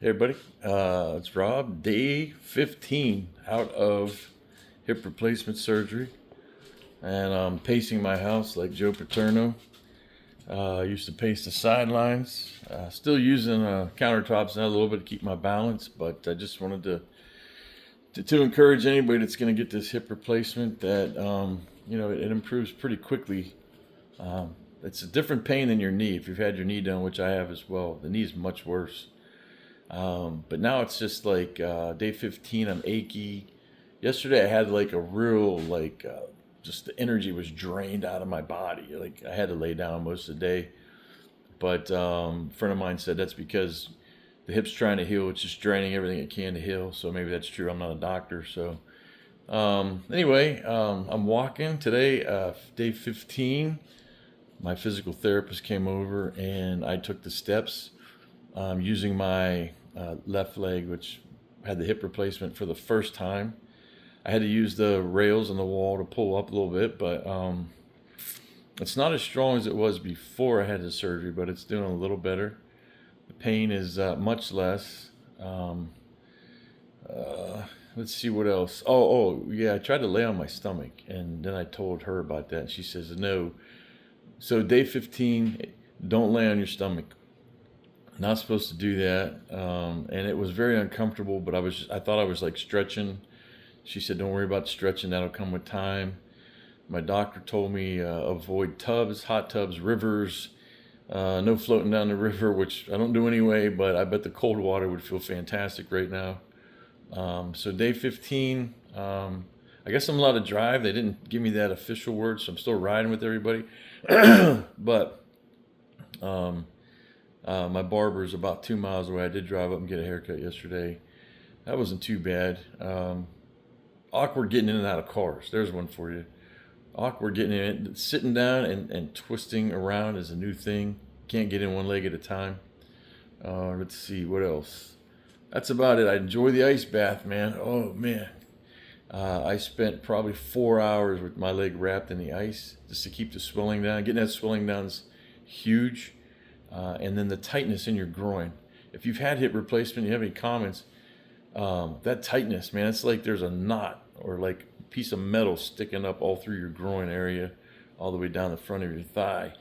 Hey everybody, it's Rob. Day 15 out of hip replacement surgery, and I'm pacing my house like Joe Paterno. I used to pace the sidelines. Still using countertops now a little bit to keep my balance, but I just wanted to encourage anybody that's going to get this hip replacement that it improves pretty quickly. It's a different pain than your knee. If you've had your knee done, which I have as well, the knee is much worse. But now it's just like day 15, I'm achy. Yesterday I had like a real, just the energy was drained out of my body. Like I had to lay down most of the day. But a friend of mine said that's because the hip's trying to heal. It's just draining everything it can to heal. So maybe that's true. I'm not a doctor. So anyway, I'm walking today, day 15. My physical therapist came over and I took the steps using my left leg, which had the hip replacement for the first time. I had to use the rails on the wall to pull up a little bit, but it's not as strong as it was before I had the surgery, but it's doing a little better. The pain is much less. Um, let's see what else. Yeah, I tried to lay on my stomach, and then I told her about that, and she says no. So day 15, don't lay on your stomach. Not supposed to do that, and it was very uncomfortable. But I thought I was like stretching. She said, "Don't worry about stretching; that'll come with time." My doctor told me avoid tubs, hot tubs, rivers, no floating down the river, which I don't do anyway. But I bet the cold water would feel fantastic right now. So day 15, I guess I'm allowed to drive. They didn't give me that official word, so I'm still riding with everybody. But um, my barber is about 2 miles away. I did drive up and get a haircut yesterday. That wasn't too bad. Awkward getting in and out of cars. There's one for you. Awkward getting in. Sitting down and twisting around is a new thing. Can't get in one leg at a time. Let's see, what else? That's about it. I enjoy the ice bath, man. Oh, man. I spent probably 4 hours with my leg wrapped in the ice just to keep the swelling down. Getting that swelling down is huge. And then the tightness in your groin. If you've had hip replacement, you have any comments? That tightness, man, it's like there's a knot or like a piece of metal sticking up all through your groin area, all the way down the front of your thigh.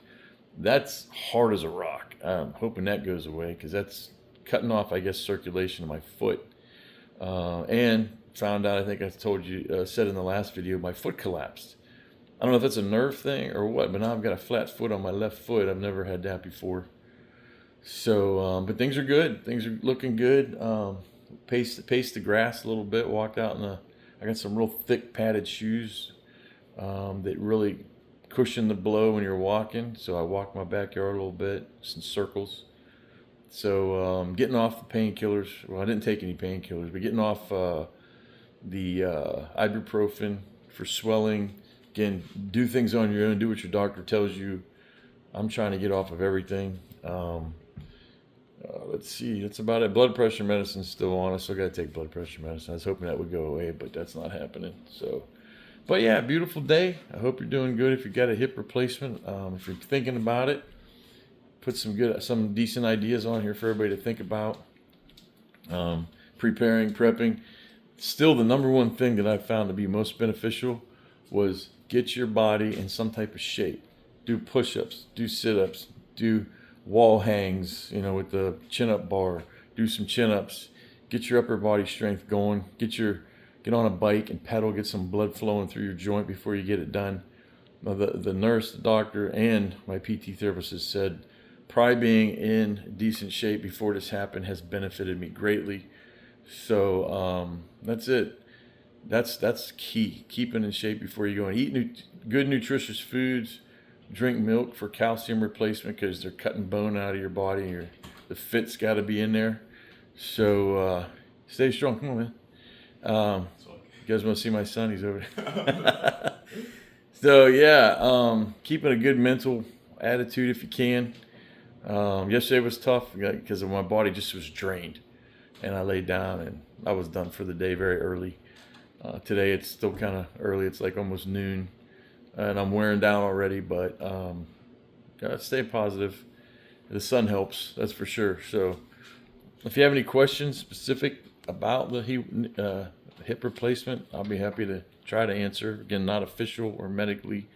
That's hard as a rock. I'm hoping that goes away because that's cutting off, I guess, circulation of my foot. And found out, I think I told you, said in the last video, my foot collapsed. I don't know if that's a nerve thing or what, but now I've got a flat foot on my left foot. I've never had that before. So, but things are good. Things are looking good. Paced the grass a little bit. Walked out in the. I got some real thick padded shoes that really cushion the blow when you're walking. So I walked my backyard a little bit, some circles. So getting off the painkillers. Well, I didn't take any painkillers, but getting off the ibuprofen for swelling. Again, do things on your own. Do what your doctor tells you. I'm trying to get off of everything. Let's see, that's about it. Blood pressure medicine's still on. I still got to take blood pressure medicine. I was hoping that would go away, but that's not happening. So, but yeah, beautiful day. I hope you're doing good. If you got a hip replacement, if you're thinking about it, put some decent ideas on here for everybody to think about. Prepping. Still, the number one thing that I found to be most beneficial was get your body in some type of shape. Do push-ups, do sit-ups, do wall hangs, with the chin-up bar. Do some chin-ups. Get your upper body strength going. Get on a bike and pedal. Get some blood flowing through your joint before you get it done. Now, the nurse, the doctor, and my PT therapist has said probably being in decent shape before this happened has benefited me greatly. So that's it. That's key. Keeping in shape before you go and eat good nutritious foods. Drink milk for calcium replacement because they're cutting bone out of your body. The fit's got to be in there. So stay strong. Come on, man. You guys want to see my son? He's over there. So yeah, keeping a good mental attitude if you can. Yesterday was tough because my body just was drained, and I laid down and I was done for the day very early. Today it's still kind of early. It's like almost noon, and I'm wearing down already. But gotta stay positive. The sun helps, that's for sure. So If you have any questions specific about the hip replacement, I'll be happy to try to answer. Again, not official or medically,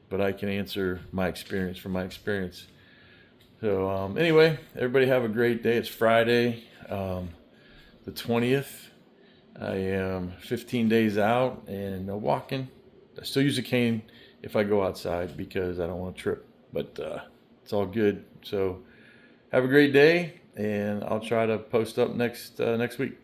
but I can answer my experience from my experience. So anyway, everybody have a great day. It's Friday, the 20th. I am 15 days out and walking. I still use a cane if I go outside because I don't want to trip, but it's all good. So have a great day, and I'll try to post up next week.